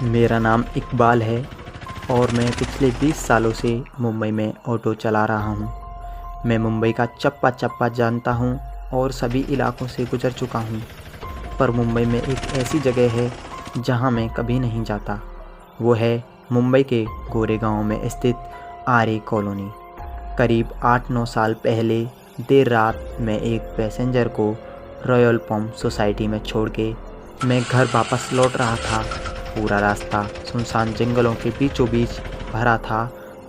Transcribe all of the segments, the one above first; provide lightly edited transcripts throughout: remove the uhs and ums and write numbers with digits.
मेरा नाम इकबाल है और मैं पिछले 20 सालों से मुंबई में ऑटो चला रहा हूँ। मैं मुंबई का चप्पा चप्पा जानता हूँ और सभी इलाकों से गुज़र चुका हूँ, पर मुंबई में एक ऐसी जगह है जहाँ मैं कभी नहीं जाता। वो है मुंबई के गोरेगांव में स्थित आर्य कॉलोनी। करीब 8-9 साल पहले देर रात मैं एक पैसेंजर को रॉयल पाम सोसाइटी में छोड़ के मैं घर वापस लौट रहा था। पूरा रास्ता सुनसान जंगलों के बीचों बीच भरा था।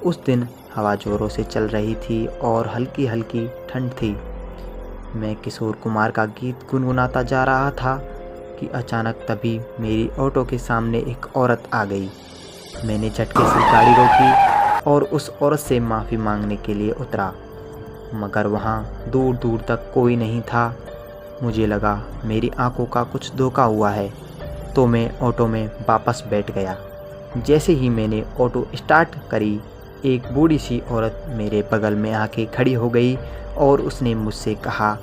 उस दिन हवा ज़ोरों से चल रही थी और हल्की हल्की ठंड थी। मैं किशोर कुमार का गीत गुनगुनाता जा रहा था कि अचानक तभी मेरी ऑटो के सामने एक औरत आ गई। मैंने झटके से गाड़ी रोकी और उस औरत से माफ़ी मांगने के लिए उतरा, मगर वहाँ दूर दूर तक कोई नहीं था। मुझे लगा मेरी आंखों का कुछ धोखा हुआ है, तो मैं ऑटो में वापस बैठ गया। जैसे ही मैंने ऑटो स्टार्ट करी, एक बूढ़ी सी औरत मेरे बगल में आके खड़ी हो गई और उसने मुझसे कहा,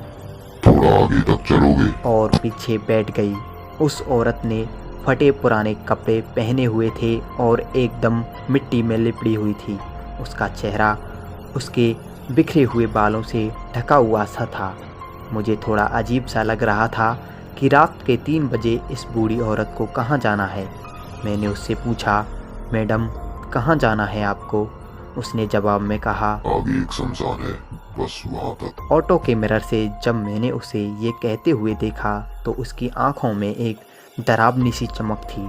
थोड़ा आगे तक चलोगे? और पीछे बैठ गई। उस औरत ने फटे पुराने कपड़े पहने हुए थे और एकदम मिट्टी में लिपटी हुई थी। उसका चेहरा उसके बिखरे हुए बालों से ढका हुआ सा था। मुझे थोड़ा अजीब सा लग रहा था कि रात के 3 बजे इस बूढ़ी औरत को कहाँ जाना है। मैंने उससे पूछा, मैडम कहाँ जाना है आपको? उसने जवाब में कहा, आगे एक शमशान है, बस वहाँ तक। ऑटो के मिरर से जब मैंने उसे ये कहते हुए देखा तो उसकी आंखों में एक डरावनी सी चमक थी।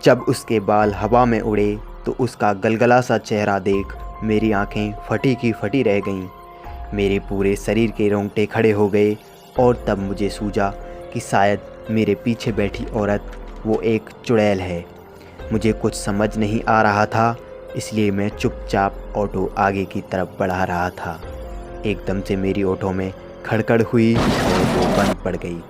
जब उसके बाल हवा में उड़े तो उसका गलगला सा चेहरा देख मेरी आंखें फटी की फटी रह गईं। मेरे पूरे शरीर के रोंगटे खड़े हो गए और तब मुझे सूझा कि शायद मेरे पीछे बैठी औरत वो एक चुड़ैल है। मुझे कुछ समझ नहीं आ रहा था, इसलिए मैं चुपचाप ऑटो आगे की तरफ बढ़ा रहा था। एकदम से मेरी ऑटो में खड़खड़ हुई और वो बंद पड़ गई।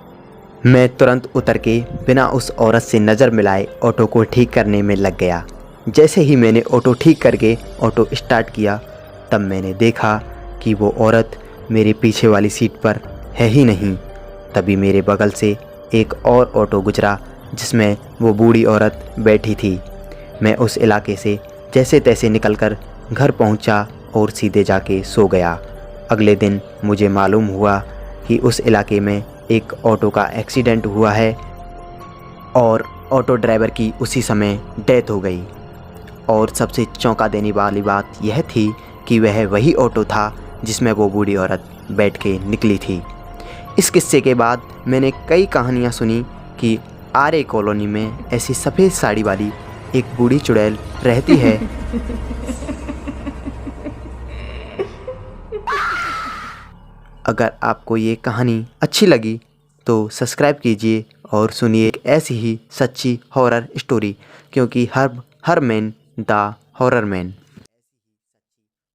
मैं तुरंत उतर के बिना उस औरत से नज़र मिलाए ऑटो को ठीक करने में लग गया। जैसे ही मैंने ऑटो ठीक करके ऑटो स्टार्ट किया, तब मैंने देखा कि वो औरत मेरे पीछे वाली सीट पर है ही नहीं। तभी मेरे बगल से एक और ऑटो गुजरा जिसमें वो बूढ़ी औरत बैठी थी। मैं उस इलाके से जैसे तैसे निकलकर घर पहुंचा और सीधे जाके सो गया। अगले दिन मुझे मालूम हुआ कि उस इलाके में एक ऑटो का एक्सीडेंट हुआ है और ऑटो ड्राइवर की उसी समय डेथ हो गई। और सबसे चौंका देने वाली बात यह थी कि वह वही ऑटो था जिसमें वो बूढ़ी औरत बैठ के निकली थी। इस किस्से के बाद मैंने कई कहानियाँ सुनी कि आर्य कॉलोनी में ऐसी सफ़ेद साड़ी वाली एक बूढ़ी चुड़ैल रहती है। अगर आपको ये कहानी अच्छी लगी तो सब्सक्राइब कीजिए और सुनिए एक ऐसी ही सच्ची हॉरर स्टोरी, क्योंकि her man the horror man.